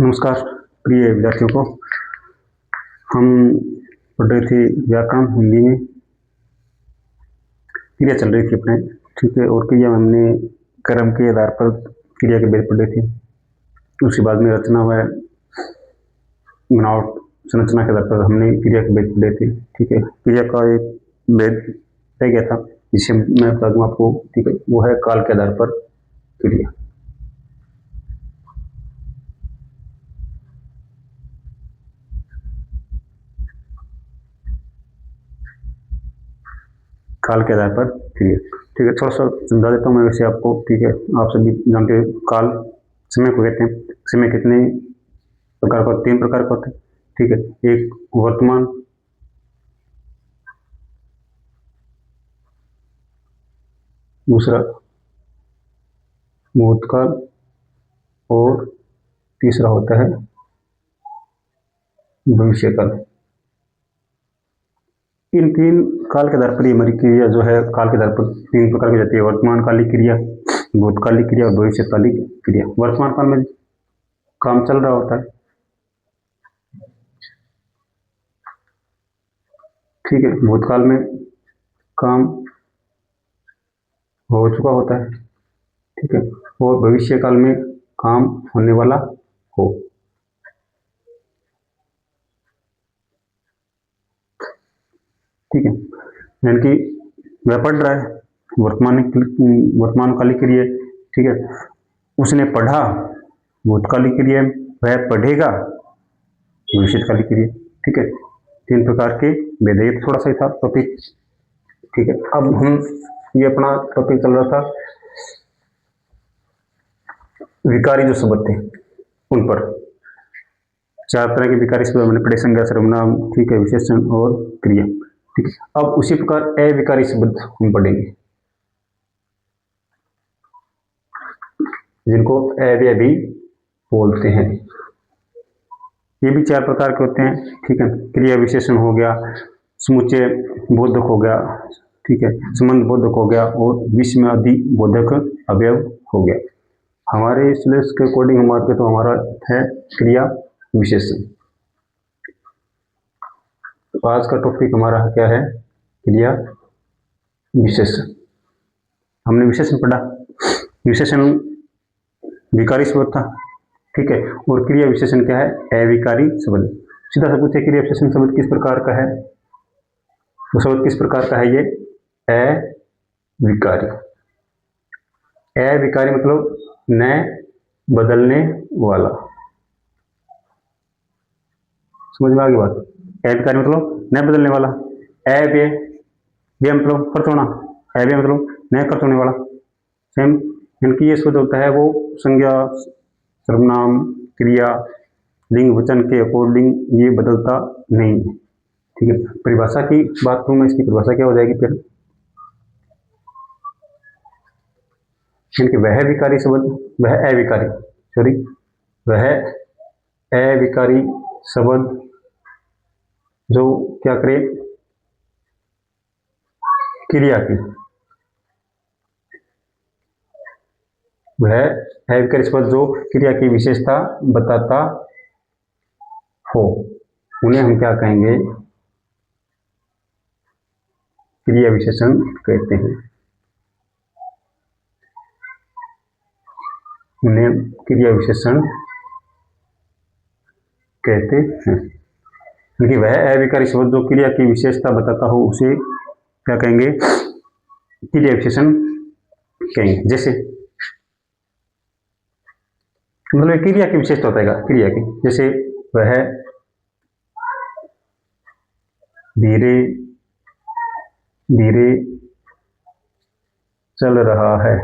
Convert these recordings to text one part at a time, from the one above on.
नमस्कार प्रिय विद्यार्थियों को। हम पढ़ रहे थे व्याकरण हिंदी में। क्रिया चल रही थी अपने, ठीक है। और क्रिया में हमने क्रम के आधार पर क्रिया के भेद पढ़े थे। उसके बाद में रचना व बनावट संरचना के आधार पर हमने क्रिया के भेद पढ़े थे, ठीक है। क्रिया का एक भेद रह गया था जिसे मैं बता दूँ आपको, ठीक है। वो है काल के आधार पर क्रिया। काल के आधार पर क्रिया, ठीक है। थोड़ा सा समझा देता हूँ मैं वैसे आपको, ठीक है। आप सभी जानते हैं काल समय को कहते हैं। समय कितने प्रकार का, 3 प्रकार का होता है, ठीक है। एक वर्तमान, दूसरा भूतकाल और तीसरा होता है भविष्यकाल। इन 3 काल के आधार पर हमारी क्रिया जो है काल के आधार पर 3 प्रकार की जाती है। वर्तमानकालिक क्रिया, भूतकालिक क्रिया और भविष्यकालिक क्रिया। वर्तमान काल में काम चल रहा होता है, ठीक है। भूतकाल में काम हो चुका होता है, ठीक है। और भविष्य काल में काम होने वाला हो, ठीक है। यानी कि वह पढ़ रहा है वर्तमानकालिक क्रिया, ठीक है। उसने पढ़ा भूतकालिक क्रिया, वह पढ़ेगा भविष्यकालिक क्रिया, ठीक है। 3 प्रकार के भेद। ये थोड़ा सा ही था टॉपिक, ठीक है। अब हम ये अपना टॉपिक चल रहा था विकारी जो शब्द थे उन पर। 4 तरह के विकारी शब्द हमने पढ़े, संज्ञा, सर्वनाम, ठीक है, विशेषण और क्रिया, ठीक है। अब उसी प्रकार अविकारी शब्द हम पढ़ेंगे, जिनको अव्यय भी बोलते हैं। ये भी 4 प्रकार के होते हैं, ठीक है। क्रिया विशेषण हो गया, समुच्चय बोधक हो गया, ठीक है, संबंध बोधक हो गया और विस्मयादि बोधक अवयव हो गया। हमारे सिलेबस के अकॉर्डिंग हमारे तो हमारा है क्रिया विशेषण। तो आज का टॉपिक हमारा क्या है? क्रिया विशेषण। हमने विशेषण पढ़ा, विशेषण विकारी शब्द था, ठीक है। और क्रिया विशेषण क्या है? अविकारी शब्द। सीधा सा पूछे क्रिया विशेषण शब्द किस प्रकार का है, वो शब्द किस प्रकार का है? ये अविकारी। अविकारी मतलब न बदलने वाला। समझ में आ गई बात? अविकारी मतलब न बदलने वाला। अव्यय, व्यय मतलब खर्च होना, अव्यय मतलब न खर्च होने वाला। सेम, इनकी ये शब्द होता है वो संज्ञा, सर्वनाम, क्रिया, लिंग वचन के अकॉर्डिंग ये बदलता नहीं है, ठीक है। परिभाषा की बात करूं मैं, इसकी परिभाषा क्या हो जाएगी फिर? इनके वह विकारी शब्द, वह अविकारी, सॉरी, वह अविकारी शब्द जो क्या करे? क्रिया की, वह अविकारी शब्द जो क्रिया की विशेषता बताता हो, उन्हें हम क्या कहेंगे? क्रिया विशेषण कहते हैं। उन्हें क्रिया विशेषण कहते हैं। क्योंकि वह अविकारी शब्द जो क्रिया की विशेषता बताता हो उसे क्या कहेंगे? क्रिया विशेषण कहेंगे। जैसे मतलब क्रिया की विशेषता बताएगा क्रिया की, जैसे वह धीरे धीरे चल रहा है,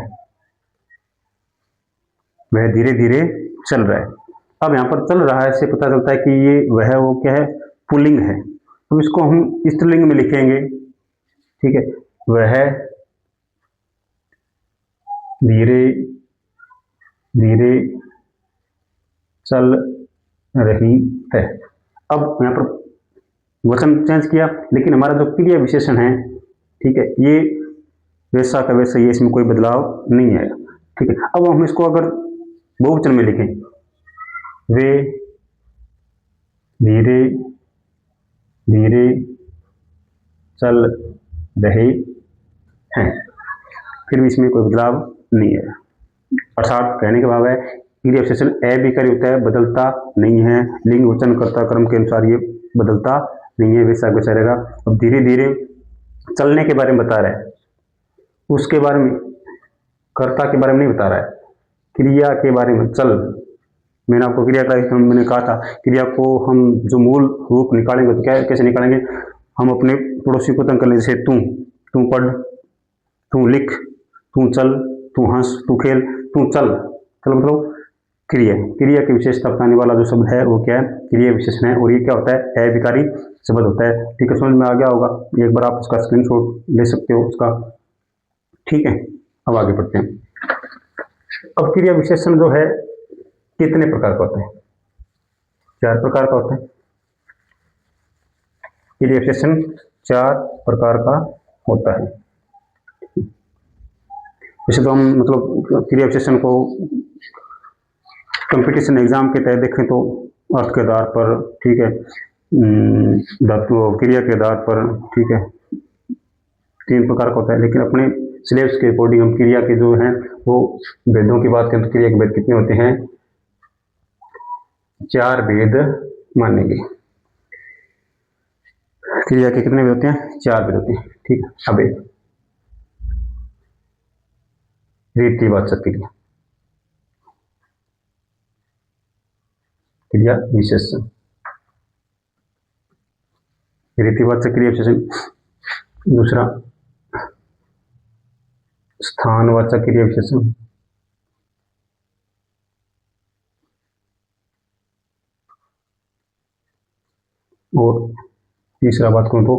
वह धीरे धीरे चल रहा है। अब यहाँ पर चल रहा है से पता चलता है कि ये वह वो क्या है? पुल्लिंग है। तो इसको हम स्त्रीलिंग में लिखेंगे, ठीक है। वह धीरे धीरे चल रही है। अब यहाँ पर वचन चेंज किया, लेकिन हमारा जो क्रिया विशेषण है, ठीक है, ये वैसा का वैसा, ये इसमें कोई बदलाव नहीं आया, ठीक है। अब हम इसको अगर बहुवचन में लिखें, वे धीरे धीरे चल रहे हैं। फिर भी इसमें कोई बदलाव नहीं है। अर्थात कहने का भाव है क्रिया विशेषण अभिकारी होता है, बदलता नहीं है। लिंग वचन कर्ता क्रम के अनुसार ये बदलता नहीं है, वैसा वैसा रहेगा। अब धीरे धीरे चलने के बारे में बता रहा है, उसके बारे में, कर्ता के बारे में नहीं बता रहा है, क्रिया के बारे में। चल, मैंने आपको क्रिया का मैंने कहा था, क्रिया को हम जो मूल रूप निकालेंगे तो क्या कैसे निकालेंगे, हम अपने पड़ोसी को तंग कर लेंगे। जैसे तू पढ़, तू लिख, तू चल, तू हंस, तू खेल, तू चल। चल मतलब क्रिया, क्रिया की विशेषता बताने वाला जो शब्द है वो क्या है, क्रिया विशेषण है। और ये क्या होता है, अभिकारी शब्द होता है। ठीक है, समझ में आ गया होगा। एक बार आप उसका स्क्रीनशॉट ले सकते हो उसका। ठीक है, अब आगे बढ़ते हैं। अब क्रिया विशेषण जो है कितने प्रकार का होता है, 4 प्रकार का होता है। क्रिया विशेषण 4 प्रकार का होता है। वैसे तो हम मतलब क्रिया विशेषण को कंपटीशन एग्जाम के तहत देखें तो अर्थ के आधार पर, ठीक है, धातु क्रिया के आधार पर, ठीक है, 3 प्रकार का होता है। लेकिन अपने सिलेबस के अकॉर्डिंग हम क्रिया के जो हैं वो भेदों की बात करें तो क्रिया के भेद कितने होते हैं, 4 भेद मानेंगे। क्रिया के कितने भेद होते हैं, 4 भेद होते हैं। ठीक है, अब रीतिवाचक क्रिया, क्रिया विशेषण, रीतिवाचक क्रिया विशेषण। दूसरा स्थानवाचक क्रिया विशेषण, और तीसरा बात करूं तो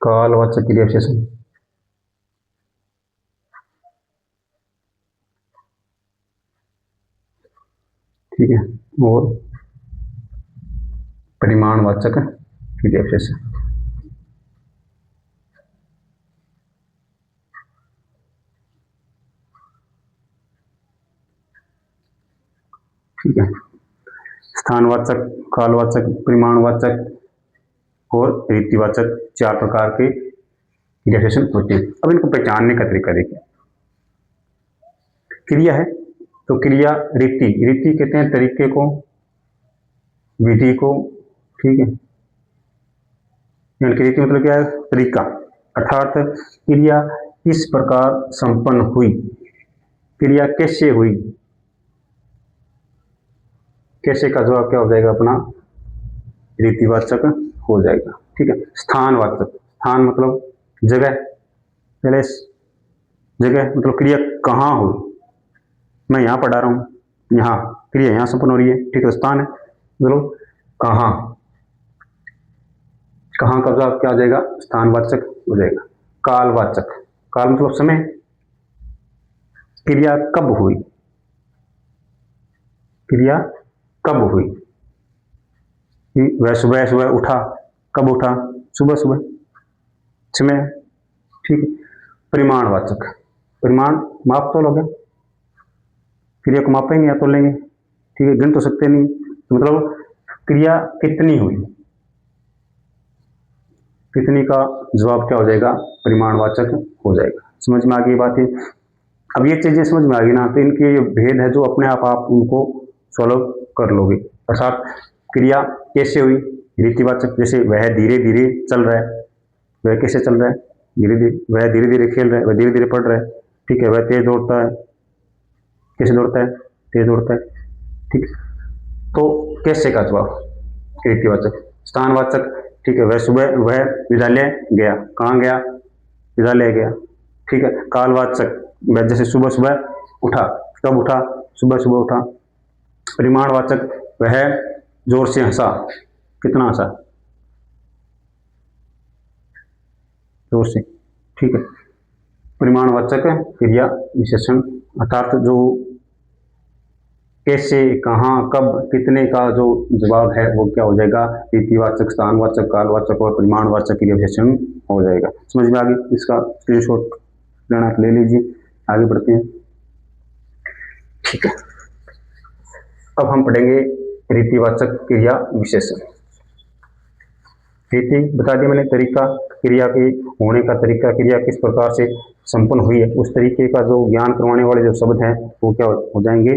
कालवाचक क्रिया विशेषण। ठीक है, और परिमाणवाचक क्रिया विशेषण। ठीक है, स्थानवाचक, कालवाचक, परिमाणवाचक और रीतिवाचक 4 प्रकार के क्रिया विशेषण होते हैं। अब इनको पहचानने का तरीका देखिए। क्रिया है तो क्रिया रीति, रीति कहते हैं तरीके को, विधि को। ठीक है, यानी कि रीति मतलब क्या है, तरीका। अर्थात क्रिया किस प्रकार संपन्न हुई, क्रिया कैसे हुई, कैसे का जवाब क्या हो जाएगा अपना, रीतिवाचक हो जाएगा। ठीक है, स्थानवाचक, स्थान मतलब जगह, प्लेस, जगह मतलब क्रिया कहाँ हुई, मैं यहाँ पढ़ा रहा हूँ, यहाँ क्रिया यहाँ संपन्न हो रही है। ठीक है, स्थान है मतलब कहाँ, कहाँ का जवाब क्या हो जाएगा, स्थानवाचक हो जाएगा। कालवाचक, काल मतलब समय, क्रिया कब हुई, क्रिया कब हुई, वह सुबह सुबह उठा, कब उठा, सुबह सुबह, समय। ठीक है, परिमाणवाचक, परिमाण माप तो लोगे, क्रिया को मापेंगे या तो लेंगे। ठीक है, गिन तो सकते नहीं, तो मतलब क्रिया कितनी हुई, कितनी का जवाब क्या हो जाएगा, परिमाणवाचक हो जाएगा। समझ में आ गई बात है। अब ये चीजें समझ में आ गई ना, तो इनके ये भेद है जो अपने आप उनको सॉल्व कर लोगे। अर्थात क्रिया कैसे हुई, रीतिवाचक, जैसे वह धीरे धीरे चल रहा है, वह कैसे चल रहा है, धीरे धीरे, वह धीरे धीरे खेल रहा है, वह धीरे धीरे पढ़ रहा है। ठीक है, वह तेज दौड़ता है, कैसे दौड़ता है, तेज दौड़ता है। ठीक, तो कैसे का जवाब रीतिवाचक। स्थानवाचक, ठीक है, वह सुबह, वह विद्यालय गया, कहाँ गया, विद्यालय गया। ठीक है, कालवाचक, वह जैसे सुबह सुबह उठा, कब उठा, सुबह सुबह उठा। परिमाणवाचक, वह जोर से हंसा, कितना हंसा, जोर से। ठीक है, परिमाणवाचक क्रिया विशेषण, अर्थात जो कैसे, कहाँ, कब, कितने का जो जवाब है वो क्या हो जाएगा, रीतिवाचक, स्थानवाचक, कालवाचक और परिमाणवाचक क्रिया विशेषण हो जाएगा। समझ में आ गई। इसका स्क्रीनशॉट लेना ले लीजिए, आगे बढ़ते हैं। ठीक है, अब हम पढ़ेंगे रीतिवाचक क्रिया विशेषण। रीति बता दिया मैंने, तरीका, क्रिया के होने का तरीका, क्रिया किस प्रकार से संपन्न हुई है, उस तरीके का जो ज्ञान करवाने वाले जो शब्द हैं वो क्या हो जाएंगे,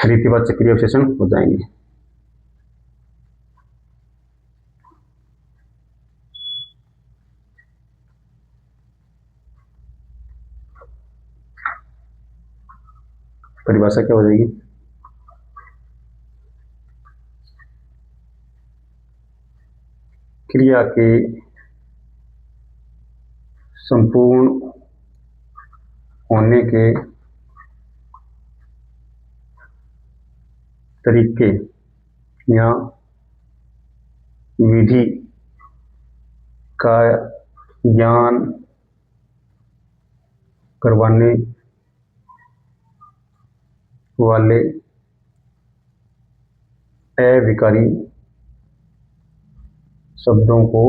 रीतिवाचक क्रिया विशेषण हो जाएंगे। परिभाषा क्या हो जाएगी, क्रिया के संपूर्ण होने के तरीके या विधि का ज्ञान करवाने वाले अविकारी शब्दों को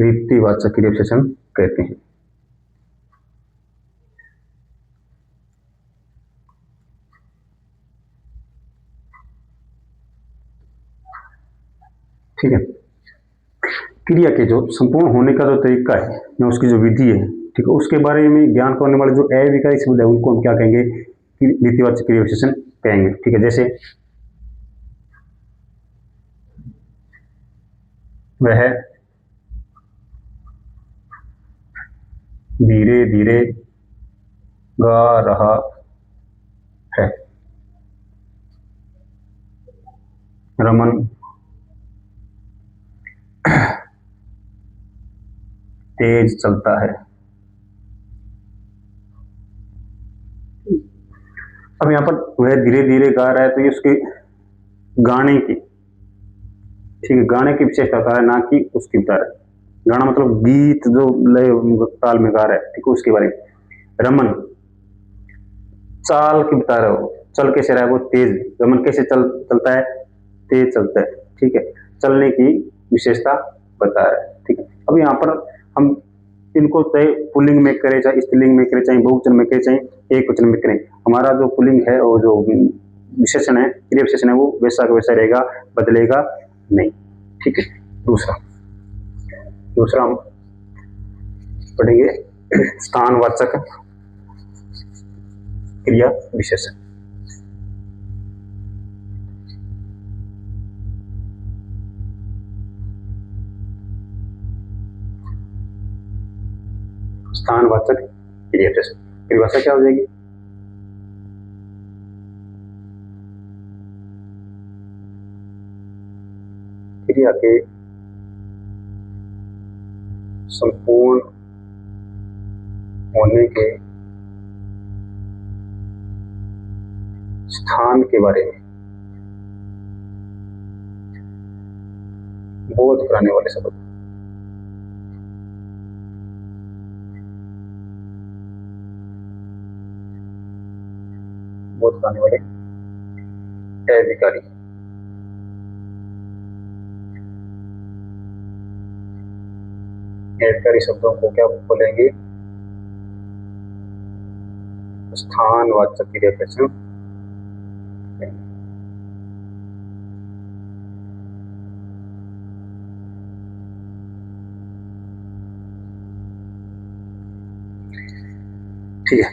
रीतिवाचक क्रिया विशेषण कहते हैं। ठीक है, क्रिया के जो संपूर्ण होने का जो तरीका है या उसकी जो विधि है, ठीक है, उसके बारे में ज्ञान करने वाले जो अविकारी शब्द है उनको हम क्या कहेंगे, रीतिवाचक क्रिया विशेषण कहेंगे। ठीक है, जैसे वह धीरे धीरे गा रहा है, रमन तेज चलता है। अब यहाँ पर वह धीरे धीरे गा रहा है तो ये उसके गाने की, ठीक है, गाने की विशेषता बता रहा है, ना कि उसकी बता रहा है। गाना मतलब गीत जो लय ताल में गा रहा है, ठीक है, उसके बारे में। रमन चाल की बता रहा हो, चल कैसे रहा है वो तेज, रमन कैसे चलता है, तेज चलता है। ठीक है, चलने की विशेषता बता रहा है। ठीक है, अब यहाँ पर हम इनको चाहे पुल्लिंग में करें, चाहे स्त्रीलिंग में करें, चाहे बहुवचन में करें, चाहे एक वचन में करें, हमारा जो पुल्लिंग है और जो विशेषण है, क्रिया विशेषण है, वो वैसा का वैसा रहेगा, बदलेगा नहीं। ठीक है, दूसरा हम पढ़ेंगे स्थानवाचक क्रिया विशेषण। स्थानवाचक क्रिया विशेषण परिभाषा क्या हो जाएगी, क्रिया के संपूर्ण होने के स्थान के बारे में बोध कराने वाले शब्द। बोध कराने वाले अविकारी। अविकारी शब्दों को क्या बोलेंगे, स्थानवाचक क्रिया विशेषण। ठीक है,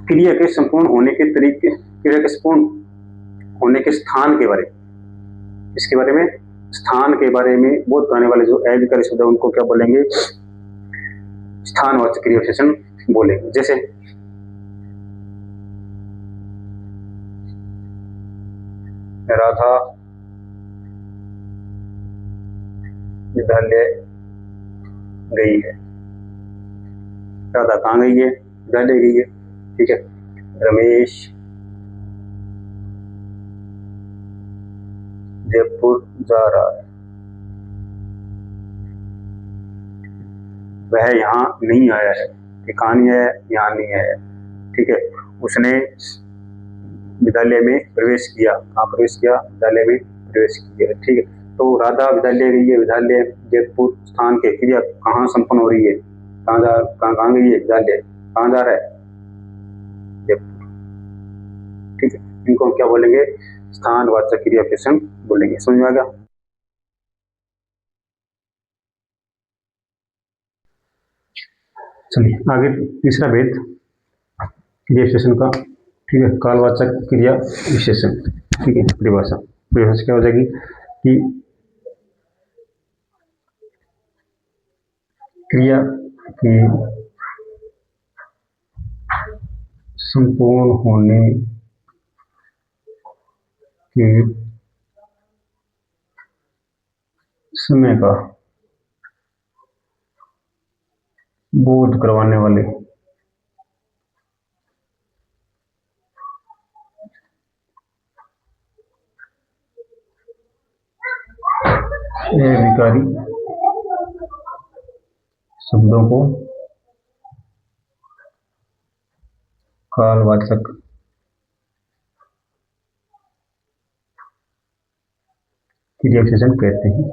क्रिया के संपूर्ण होने के तरीके, क्रिया के संपूर्ण होने के स्थान के बारे में, इसके बारे में, स्थान के बारे में बोध कराने वाले जो अविकारी शब्द है उनको क्या बोलेंगे, स्थानवाचक क्रिया विशेषण बोलेंगे। जैसे राधा विद्यालय गई है, राधा कहाँ गई है, विद्यालय गई है। ठीक है, रमेश जयपुर जा रहा है, वह यहाँ नहीं आया है, कहाँ नहीं आया, यहाँ नहीं आया। ठीक है, उसने विद्यालय में प्रवेश किया, कहाँ प्रवेश किया, विद्यालय में प्रवेश किया। ठीक है, तो राधा विद्यालय गई है, विद्यालय जयपुर स्थान के क्रिया कहाँ संपन्न हो रही है, कहाँ गई है, जा ले, कहाँ जा रहा है, जयपुर। ठीक है, इनको हम क्या बोलेंगे, स्थानवाचक क्रिया विशेषण बोलेंगे। समझ में आ गया। चलिए आगे तीसरा भेद क्रिया विशेषण का। ठीक है, कालवाचक क्रिया विशेषण। ठीक है, परिभाषा क्या हो जाएगी कि क्रिया के संपूर्ण होने के समय का बोध करवाने वाले विकारी शब्दों को कालवाचक क्रिया विशेषण कहते हैं।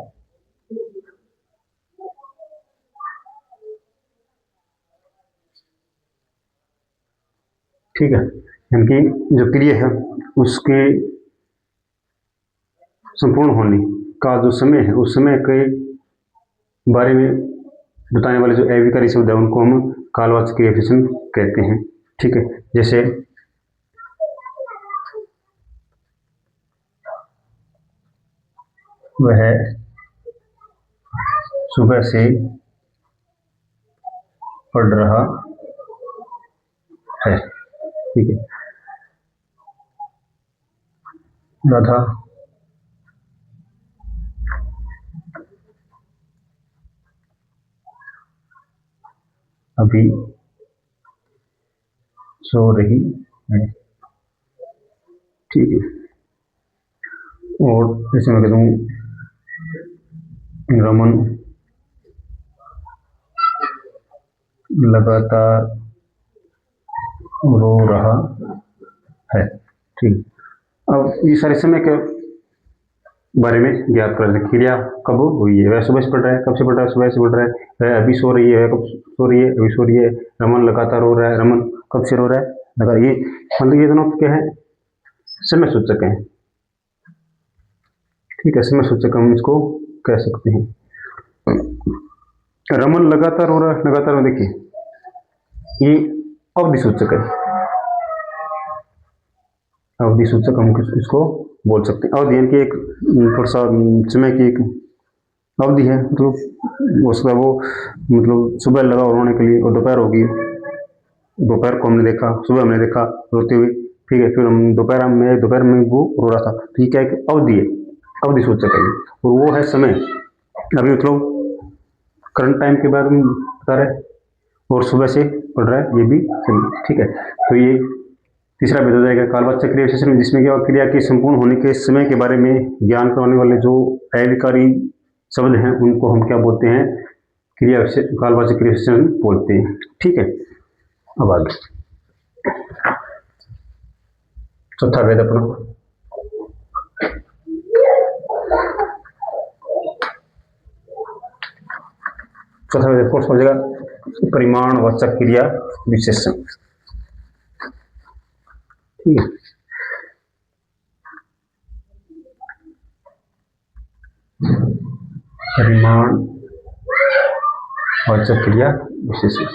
ठीक है, यानी कि जो क्रिया है उसके संपूर्ण होने का जो समय है, उस समय के बारे में बताने वाले जो अविकारी शब्द है उनको हम कालवाचक क्रिया विशेषण कहते हैं। ठीक है, जैसे वह सुबह से पढ़ रहा है। ठीक है, राधा अभी सो रही है। ठीक है, और जैसे मैं कहता हूँ रमन लगातार रो रहा है। ठीक, अब ये सारे समय के बारे में ज्ञात कर रहे हैं। क्रिया कब हुई है, वह सुबह से पढ़ रहा है, कब से पढ़ रहा है, सुबह से पढ़ रहा है, वह अभी सो रही है, वह कब सो रही है, अभी सो रही है, रमन लगातार रो रहा है, रमन कब से रो रहा है, लगा ये मतलब ये दोनों क्या है, समय सूचक है। ठीक है, समय सूचक हम इसको कह सकते हैं। रमन लगातार रो रहा है, लगातार में देखिए ये अवधि सूचक है, अवधि सूचक हम इसको बोल सकते हैं। अवधि यानी कि एक थोड़ा सा समय की एक अवधि है, मतलब उसका वो मतलब सुबह लगा रोने के लिए, और दोपहर होगी, दोपहर को हमने देखा, सुबह हमने देखा रोते हुए। ठीक है, फिर हम दोपहर में वो रो रहा था। तो ये क्या है, अवधि है, अवधि सूचक है, और वो है समय। अभी मतलब करंट टाइम के बारे में बता रहे, और सुबह से पढ़ रहा है, ये भी समय। ठीक है, तो ये तीसरा भेद हो जाएगा कालवाचक क्रिया विशेषण, जिसमें क्या क्रिया के संपूर्ण होने के समय के बारे में ज्ञान करवाने वाले जो अविकारी शब्द हैं उनको हम क्या बोलते हैं, कालवाचक क्रिया विशेषण बोलते हैं। ठीक है, अब आगे चौथा भेद अपना चौथा भेद कौन सा हो जाएगा, परिमाणवाचक क्रिया विशेषण। ठीक है, परिमाणवाचक क्रिया विशेषण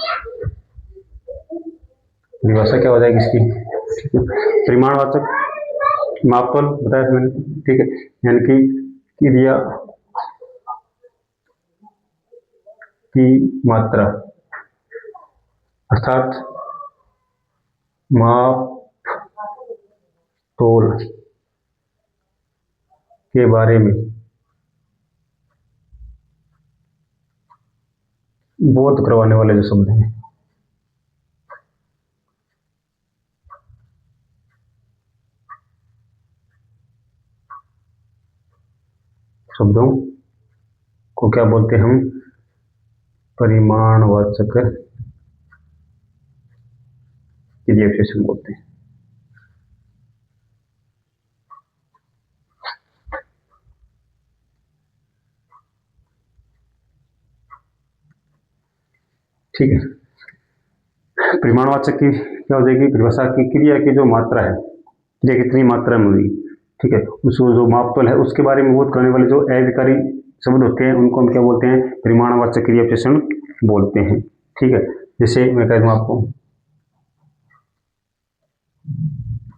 परिभाषा क्या हो जाएगी इसकी। ठीक है, परिमाणवाचक मापन बताया मैंने। ठीक है, यानी कि क्रिया की मात्रा अर्थात माप तोल के बारे में बोध करवाने वाले जो शब्द हैं, शब्दों को क्या बोलते हैं हम, परिमाणवाचक क्रिया विशेषण बोलते हैं। ठीक है। परिमाणवाचक की क्या हो जाएगी, परिभाषा की क्रिया की जो मात्रा है, क्रिया कितनी मात्रा में हुई, ठीक है, उसको जो मापतोल है उसके बारे में बोध करने वाले जो अविकारी शब्द होते हैं उनको हम क्या बोलते हैं, परिमाणवाचक क्रिया विशेषण बोलते हैं। ठीक है, जैसे मैं कह दूं आपको,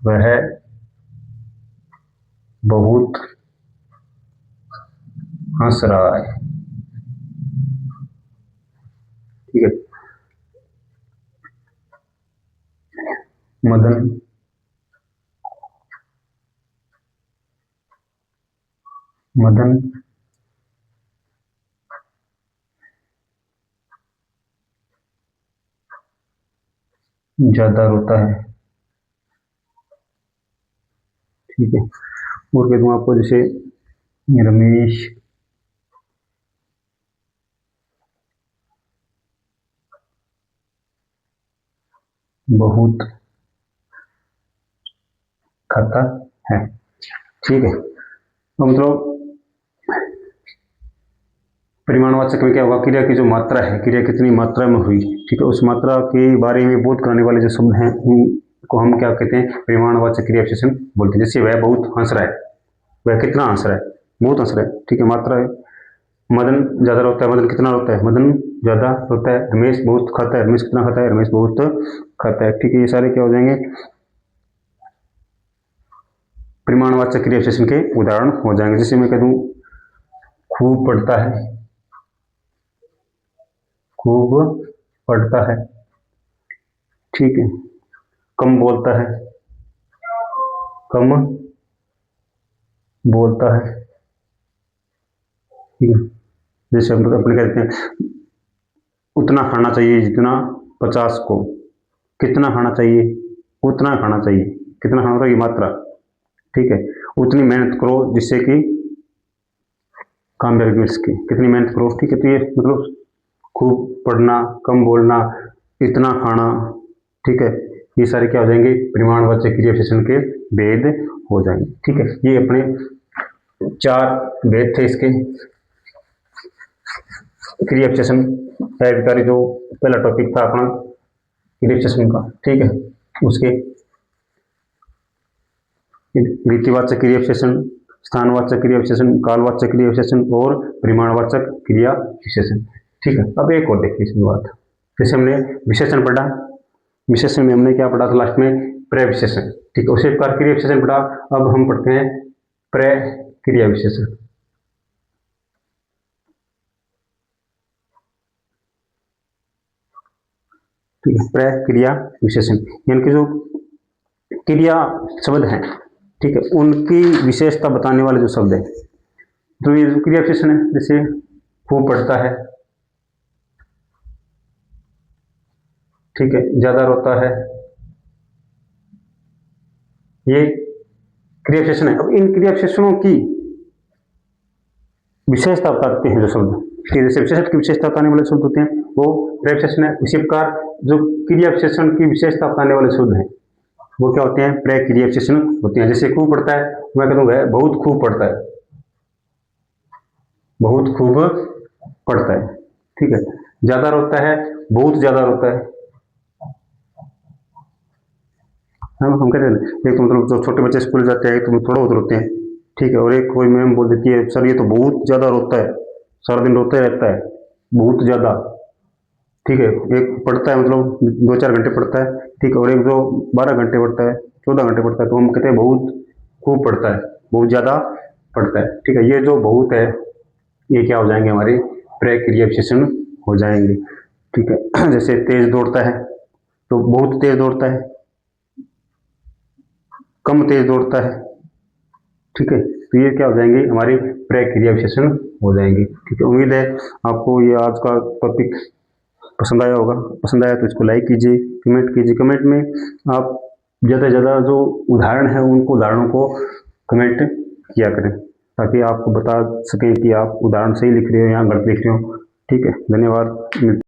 वह बहुत हंस रहा है। ठीक है, मदन मदन ज्यादा रोता है। ठीक है, और कह दूं आपको, जैसे रमेश बहुत खाता है। ठीक है, तो मतलब परिमाणवाचक में क्या होगा, क्रिया की जो मात्रा है, क्रिया कितनी मात्रा में हुई, ठीक है, उस मात्रा के बारे में बोध कराने वाले जो शब्द हैं उनको हम क्या कहते हैं, परिमाणवाचक क्रिया विशेषण बोलते हैं। जैसे वह बहुत हंस रहा है, वह कितना हंस रहा है, बहुत हंस रहा है। ठीक है, मात्रा है। मदन ज्यादा रोता है, मदन कितना रोता है, मदन ज्यादा रोता है। रमेश बहुत खाता है, रमेश कितना खाता है, रमेश बहुत खाता है। ठीक है, ये सारे क्या हो जाएंगे, परिमाणवाचक क्रिया विशेषण के उदाहरण हो जाएंगे। जैसे मैं कह दूं, खूब पढ़ता है, खूब पढ़ता है। ठीक है, कम बोलता है, कम बोलता है। ठीक है, जैसे हम अपने कहते हैं, उतना खाना चाहिए जितना 50 को, कितना खाना चाहिए, उतना खाना चाहिए, कितना खाना चाहिए, मात्रा। ठीक है, उतनी मेहनत करो जिससे कि कामयाबी मिल सके, कितनी मेहनत करो। ठीक है, तो ये मतलब खूब पढ़ना, कम बोलना, इतना खाना, ठीक है, ये सारे क्या हो जाएंगे, परिमाणवाचक क्रिया विशेषण के भेद हो जाएंगे। ठीक है, ये अपने 4 भेद थे इसके क्रिया विशेषण अविकारी, जो पहला टॉपिक था अपना क्रिया विशेषण का। ठीक है, उसके रीतिवाचक क्रिया विशेषण, स्थानवाचक क्रिया विशेषण, कालवाचक क्रिया विशेषण और परिमाणवाचक क्रिया विशेषण। ठीक है, अब एक और देखिए इसमें बात, जैसे हमने विशेषण पढ़ा, विशेषण में हमने क्या पढ़ा था लास्ट में, प्रविशेषण। ठीक है, उसी प्रकार क्रिया विशेषण पढ़ा, अब हम पढ़ते हैं प्रक्रिया विशेषण। ठीक है, प्रक्रिया विशेषण यानी कि जो क्रिया शब्द हैं, ठीक है, उनकी विशेषता बताने वाले जो शब्द है, तो ये जो क्रिया विशेषण है, जैसे खूब पढ़ता है, ठीक है, ज्यादा रोता है, ये क्रिया विशेषण है। अब इन क्रिया विशेषणों की विशेषता बताते हैं जो शब्द, जैसे विशेषण की विशेषता बताने वाले शब्द होते हैं वो प्रविशेषण है। इसी प्रकार जो क्रिया विशेषण की विशेषता बताने वाले शब्द हैं वो क्या होते हैं, प्रक्रिया विशेषण होते हैं। जैसे खूब पढ़ता है, मैं कहता हूँ बहुत खूब पढ़ता है, बहुत खूब पढ़ता है। ठीक है, ज्यादा रोता है, बहुत ज्यादा रोता है। हम कहते हैं, एक तो मतलब जो छोटे बच्चे स्कूल जाते हैं तो थोड़ा बहुत रोते हैं, ठीक है, और एक कोई मैम बोल देती है, सर ये तो बहुत ज्यादा रोता है, सारा दिन रोते रहता है, बहुत ज्यादा। ठीक है, एक पढ़ता है मतलब 2-4 घंटे पढ़ता है, ठीक है, और एक जो 12 घंटे पढ़ता है, 14 घंटे पढ़ता है, तो हम कहते हैं बहुत खूब पढ़ता है, बहुत ज्यादा पढ़ता है। ठीक है, ये जो बहुत है ये क्या हो जाएंगे, हमारे प्रक्रिया विशेषण हो जाएंगे। ठीक है, जैसे तेज दौड़ता है तो बहुत तेज दौड़ता है, कम तेज दौड़ता है। ठीक है, तो ये क्या हो जाएंगे, हमारे प्रक्रिया विशेषण हो जाएंगे। ठीक है, उम्मीद है आपको ये आज का टॉपिक पसंद आया होगा। पसंद आया तो इसको लाइक कीजिए, कमेंट कीजिए। कमेंट में आप ज़्यादा से ज़्यादा जो उदाहरण है उनको उदाहरणों को कमेंट किया करें, ताकि आपको बता सकें कि आप उदाहरण सही लिख रहे हो या गलत लिख रहे हो। ठीक है, धन्यवाद।